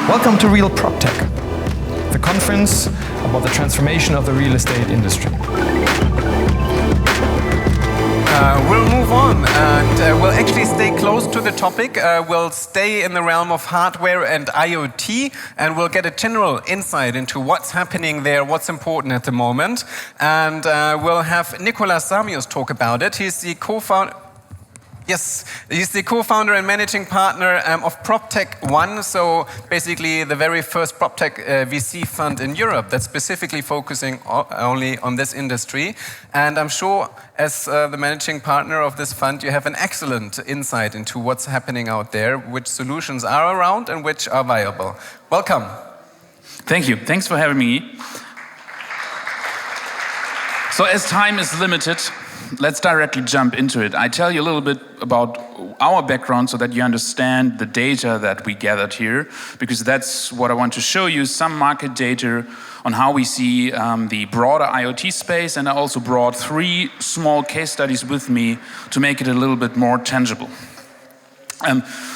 Welcome to Real PropTech, the conference about the transformation of the real estate industry. We'll move on and we'll actually stay close to the topic. We'll stay in the realm of hardware and IoT, and we'll get a general insight into what's happening there, what's important at the moment. And we'll have Nikolas Samios talk about it. He's the co-founder. Yes, he's the co-founder and managing partner of PropTech One, so basically the very first PropTech VC fund in Europe that's specifically focusing only on this industry. And I'm sure as the managing partner of this fund, you have an excellent insight into what's happening out there, which solutions are around and which are viable. Welcome. Thank you. Thanks for having me. So as time is limited, let's directly jump into it. I tell you a little bit about our background so that you understand the data that we gathered here, because that's what I want to show you, some market data on how we see the broader IoT space, and I also brought 3 small case studies with me to make it a little bit more tangible.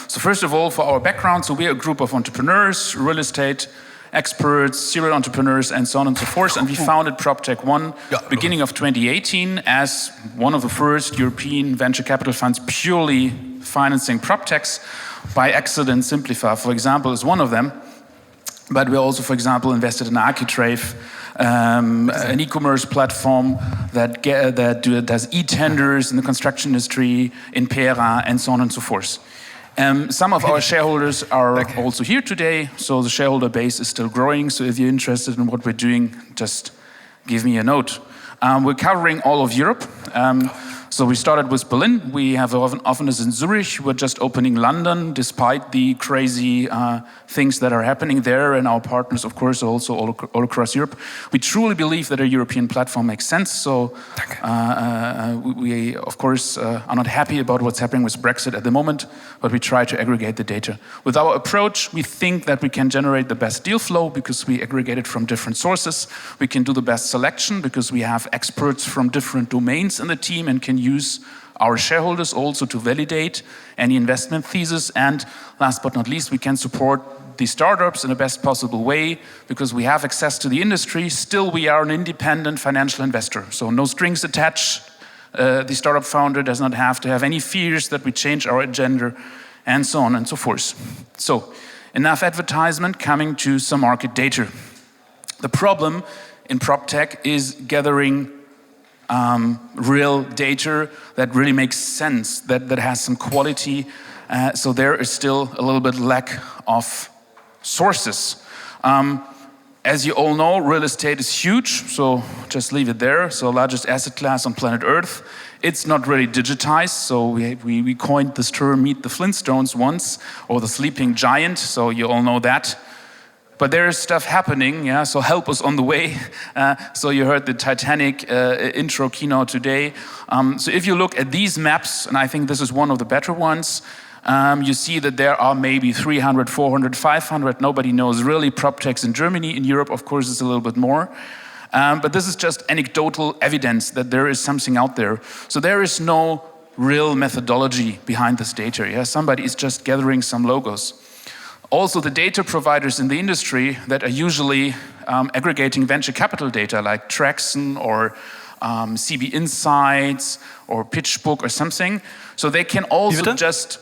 So first of all, for our background, so we're a group of entrepreneurs, real estate experts, serial entrepreneurs, and so on and so forth. And we founded PropTech One beginning of 2018 as one of the first European venture capital funds purely financing PropTechs. By accident, Simplify, for example, is one of them. But we also, for example, invested in Architrave, an e-commerce platform that does e-tenders in the construction industry, in Pera, and so on and so forth. Some of our shareholders are also here today, so the shareholder base is still growing. So if you're interested in what we're doing, just give me a note. We're covering all of Europe. So we started with Berlin. We have an office in Zurich. We're just opening London, despite the crazy things that are happening there. And our partners, of course, also all across Europe. We truly believe that a European platform makes sense. So we, of course, are not happy about what's happening with Brexit at the moment, but we try to aggregate the data. With our approach, we think that we can generate the best deal flow because we aggregate it from different sources. We can do the best selection because we have experts from different domains in the team and can use our shareholders also to validate any investment thesis. And last but not least, we can support the startups in the best possible way because we have access to the industry. Still, we are an independent financial investor, so no strings attached. The startup founder does not have to have any fears that we change our agenda, and so on and so forth. So, enough advertisement, coming to some market data. The problem in PropTech is gathering real data that really makes sense, that has some quality. So there is still a little bit lack of sources. As you all know, real estate is huge, so just leave it there. So largest asset class on planet Earth. It's not really digitized, so we coined this term, meet the Flintstones once, or the sleeping giant, so you all know that. But there is stuff happening, yeah, so help us on the way. So you heard the Titanic intro keynote today. So if you look at these maps, and I think this is one of the better ones, you see that there are maybe 300, 400, 500, nobody knows really, PropTechs in Germany. In Europe, of course, it's a little bit more. But this is just anecdotal evidence that there is something out there. So there is no real methodology behind this data. Yeah? Somebody is just gathering some logos. Also, the data providers in the industry that are usually aggregating venture capital data like Traxon or CB Insights or PitchBook or something, so they can also just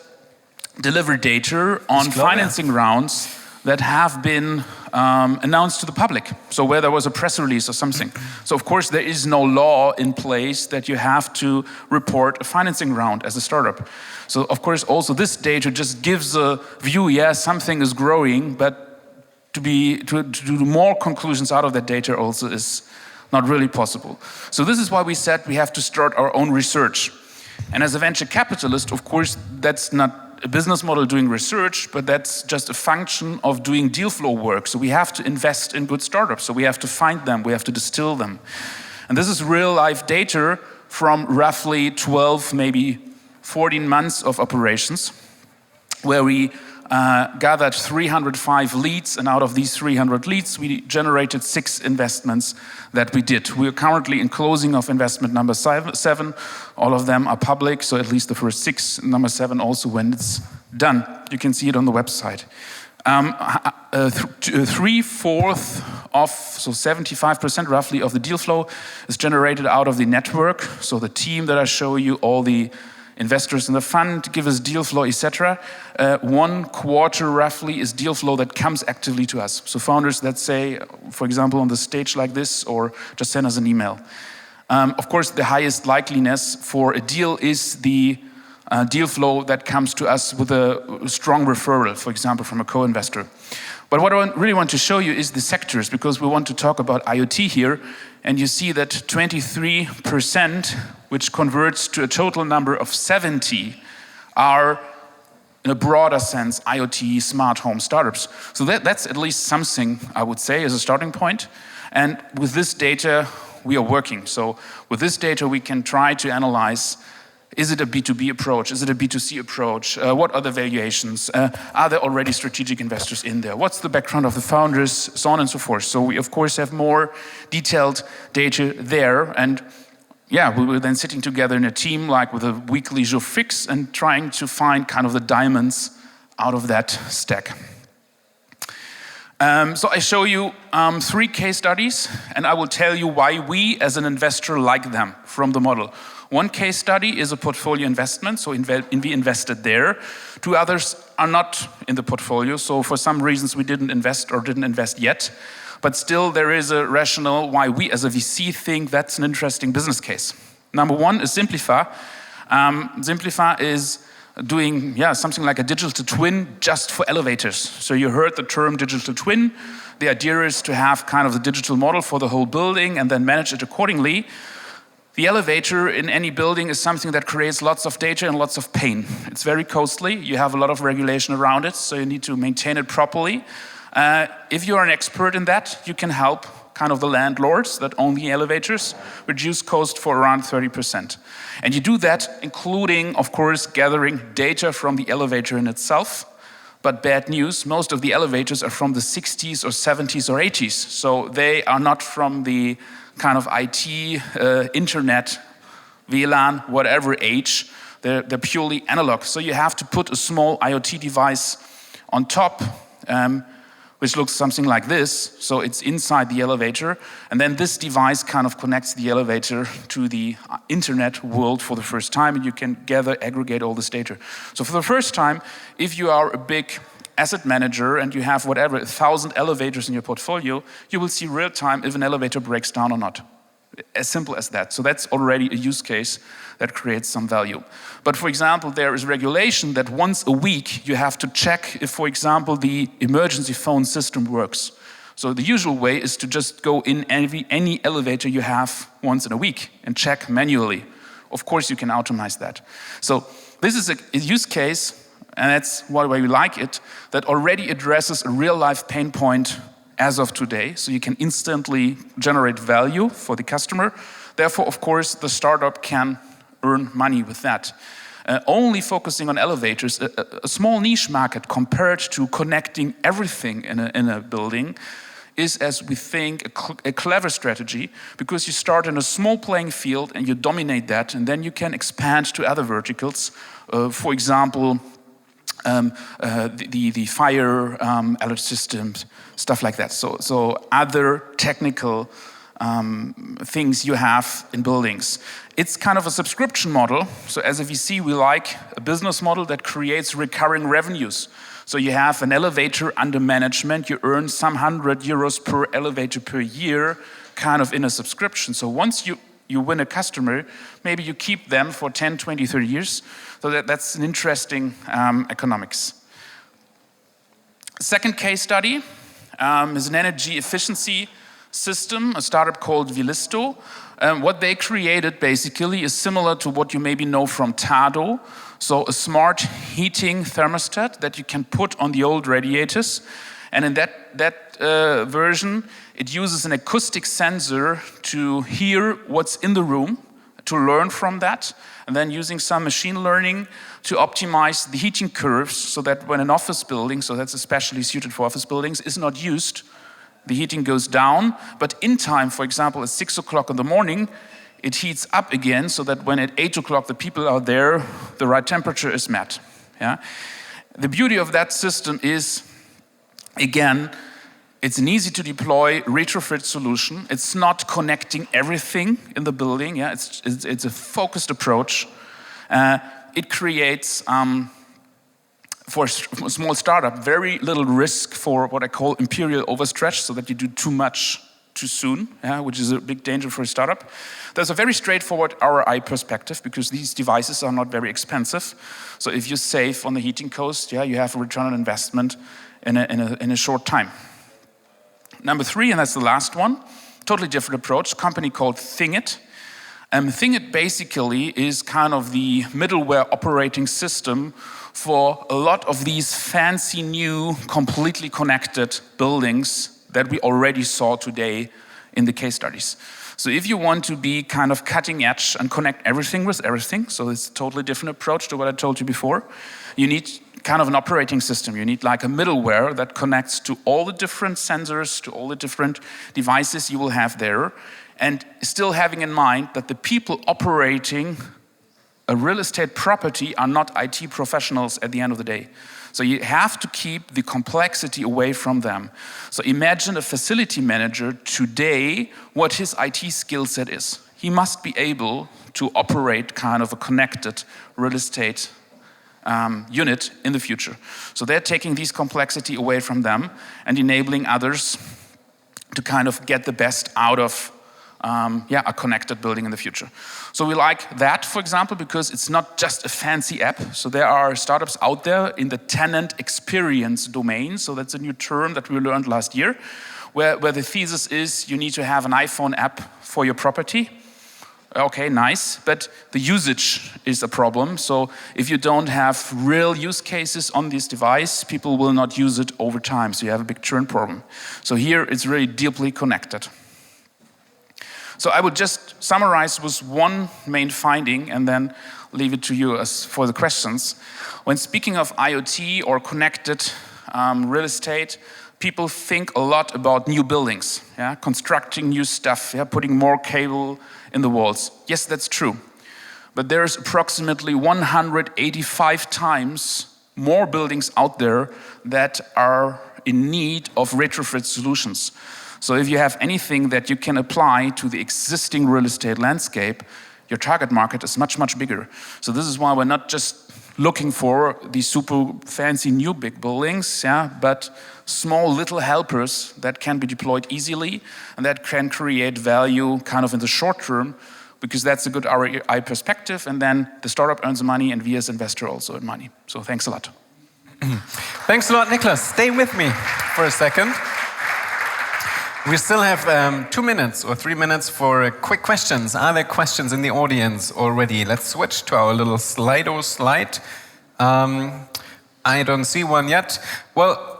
deliver data on financing rounds that have been announced to the public. So where there was a press release or something. So of course there is no law in place that you have to report a financing round as a startup. So of course also this data just gives a view, yeah, something is growing, but to do more conclusions out of that data also is not really possible. So this is why we said we have to start our own research. And as a venture capitalist, of course, that's not a business model doing research, but that's just a function of doing deal flow work. So we have to invest in good startups. So we have to find them, we have to distill them. And this is real life data from roughly 12, maybe 14 months of operations, where we gathered 305 leads, and out of these 300 leads, we generated 6 investments that we did. We are currently in closing of investment number 7. All of them are public, so at least the first 6. Number 7 also when it's done. You can see it on the website. 3/4 of, so 75% roughly of the deal flow is generated out of the network. So the team that I show you, all the investors in the fund give us deal flow, etc. 1/4 roughly is deal flow that comes actively to us. So founders that say, for example, on the stage like this, or just send us an email. Of course, the highest likeliness for a deal is the deal flow that comes to us with a strong referral, for example, from a co-investor. But what I really want to show you is the sectors, because we want to talk about IoT here, and you see that 23%, which converts to a total number of 70, are, in a broader sense, IoT smart home startups. So that's at least something, I would say, as a starting point. And with this data, we are working. So with this data, we can try to analyze, is it a B2B approach? Is it a B2C approach? What are the valuations? Are there already strategic investors in there? What's the background of the founders? So on and so forth. So we, of course, have more detailed data there. And yeah, we were then sitting together in a team, like with a weekly jour fix, and trying to find kind of the diamonds out of that stack. So I show you 3 case studies, and I will tell you why we, as an investor, like them from the model. One case study is a portfolio investment, so we invested there. 2 others are not in the portfolio, so for some reasons we didn't invest or didn't invest yet. But still, there is a rationale why we, as a VC, think that's an interesting business case. Number 1 is Simplify. Simplify is doing something like a digital twin just for elevators. So you heard the term digital twin. The idea is to have kind of the digital model for the whole building and then manage it accordingly. The elevator in any building is something that creates lots of data and lots of pain. It's very costly. You have a lot of regulation around it, so you need to maintain it properly. If you're an expert in that, you can help kind of the landlords that own the elevators reduce cost for around 30%. And you do that including, of course, gathering data from the elevator in itself. But bad news, most of the elevators are from the 60s or 70s or 80s. So they are not from the kind of IT, internet, WLAN, whatever age. They're purely analog. So you have to put a small IoT device on top, which looks something like this. So it's inside the elevator. And then this device kind of connects the elevator to the internet world for the first time, and you can aggregate all this data. So for the first time, if you are a big asset manager and you have 1,000 elevators in your portfolio, you will see real time if an elevator breaks down or not. As simple as that. So that's already a use case that creates some value. But for example, there is regulation that once a week you have to check if, for example, the emergency phone system works. So the usual way is to just go in any elevator you have once in a week and check manually. Of course, you can automate that. So this is a use case, and that's why we like it, that already addresses a real-life pain point as of today, so you can instantly generate value for the customer. Therefore, of course, the startup can earn money with that. Only focusing on elevators, a small niche market compared to connecting everything in a building, is, as we think, a clever strategy, because you start in a small playing field and you dominate that, and then you can expand to other verticals. For example, the fire alert systems, stuff like that. So other technical things you have in buildings. It's kind of a subscription model. So as a VC, we like a business model that creates recurring revenues. So you have an elevator under management, you earn some €100 per elevator per year, kind of in a subscription. So once you win a customer, maybe you keep them for 10, 20, 30 years. So that's an interesting economics. Second case study is an energy efficiency system, a startup called Vilisto. What they created basically is similar to what you maybe know from Tado. So a smart heating thermostat that you can put on the old radiators. And in that version, it uses an acoustic sensor to hear what's in the room, to learn from that, and then using some machine learning to optimize the heating curves so that when an office building, so that's especially suited for office buildings, is not used, the heating goes down, but in time, for example, at 6 o'clock in the morning, it heats up again so that when at 8 o'clock the people are there, the right temperature is met. Yeah? The beauty of that system is Again, it's an easy to deploy retrofit solution. It's not connecting everything in the building. Yeah, it's a focused approach. It creates, for a small startup, very little risk for what I call imperial overstretch, so that you do too much too soon, yeah, which is a big danger for a startup. There's a very straightforward ROI perspective because these devices are not very expensive. So if you save on the heating cost, yeah, you have a return on investment in a short time. Number 3, and that's the last one, totally different approach, company called Thingit. Thingit basically is kind of the middleware operating system for a lot of these fancy new, completely connected buildings that we already saw today in the case studies. So if you want to be kind of cutting edge and connect everything with everything, so it's a totally different approach to what I told you before, you need kind of an operating system. You need like a middleware that connects to all the different sensors, to all the different devices you will have there, and still having in mind that the people operating a real estate property are not IT professionals at the end of the day. So you have to keep the complexity away from them. So imagine a facility manager today, what his IT skill set is. He must be able to operate kind of a connected real estate unit in the future. So they're taking this complexity away from them and enabling others to kind of get the best out of a connected building in the future. So we like that, for example, because it's not just a fancy app. So there are startups out there in the tenant experience domain. So that's a new term that we learned last year, where the thesis is you need to have an iPhone app for your property. Okay, nice, but the usage is a problem. So if you don't have real use cases on this device, people will not use it over time. So you have a big churn problem. So here it's really deeply connected. So I would just summarize with one main finding and then leave it to you for the questions. When speaking of IoT or connected real estate, people think a lot about new buildings, yeah? Constructing new stuff, yeah? Putting more cable in the walls. Yes, that's true. But there's approximately 185 times more buildings out there that are in need of retrofit solutions. So if you have anything that you can apply to the existing real estate landscape, your target market is much, much bigger. So this is why we're not just looking for these super fancy new big buildings, yeah, but small little helpers that can be deployed easily and that can create value kind of in the short term, because that's a good ROI perspective, and then the startup earns money and we as investor also earn money. So thanks a lot. Thanks a lot, Nikolas. Stay with me for a second. We still have 2 minutes or 3 minutes for quick questions. Are there questions in the audience already? Let's switch to our little Slido slide. I don't see one yet. Well,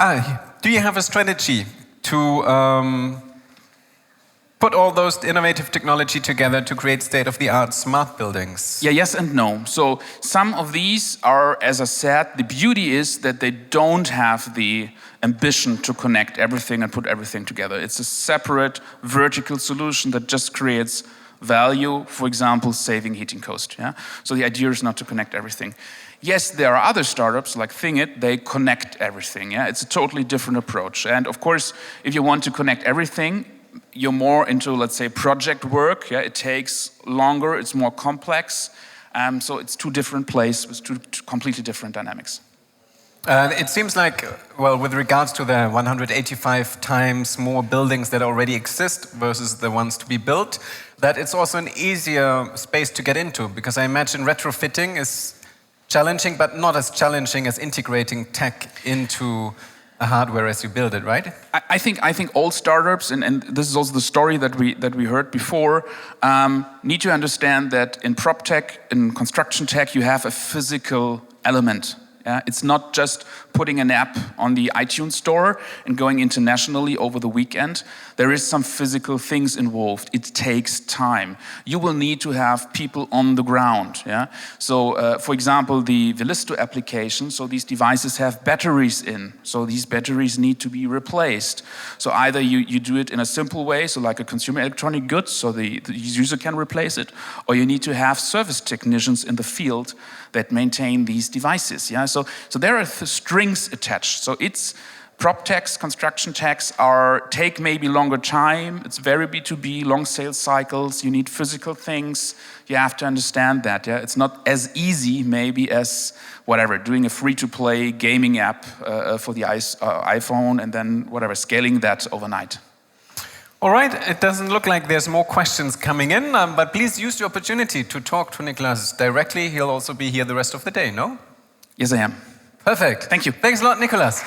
do you have a strategy to put all those innovative technology together to create state-of-the-art smart buildings? Yeah, yes and no. So some of these are, as I said, the beauty is that they don't have the ambition to connect everything and put everything together. It's a separate vertical solution that just creates value, for example, saving heating cost. Yeah? So the idea is not to connect everything. Yes, there are other startups like Thingit, they connect everything. Yeah? It's a totally different approach. And of course, if you want to connect everything, you're more into, let's say, project work. Yeah? It takes longer, it's more complex. So it's two different places with two completely different dynamics. It seems like, well, with regards to the 185 times more buildings that already exist versus the ones to be built, that it's also an easier space to get into, because I imagine retrofitting is challenging, but not as challenging as integrating tech into a hardware as you build it, right? I think all startups, and this is also the story that we heard before, need to understand that in PropTech, in construction tech, you have a physical element. Yeah? It's not just putting an app on the iTunes store and going internationally over the weekend. There is some physical things involved. It takes time. You will need to have people on the ground. Yeah? So, for example, the Velisto application, so these devices have batteries in. So these batteries need to be replaced. So either you do it in a simple way, so like a consumer electronic goods, so the user can replace it, or you need to have service technicians in the field that maintain these devices. Yeah? So there are strings attached. So it's prop techs, construction techs take maybe longer time. It's very B2B, long sales cycles. You need physical things. You have to understand that. Yeah, it's not as easy maybe as whatever doing a free-to-play gaming app for the iPhone and then whatever scaling that overnight. All right, it doesn't look like there's more questions coming in, but please use the opportunity to talk to Nikolas directly. He'll also be here the rest of the day, no? Yes, I am. Perfect. Thank you. Thanks a lot, Nikolas.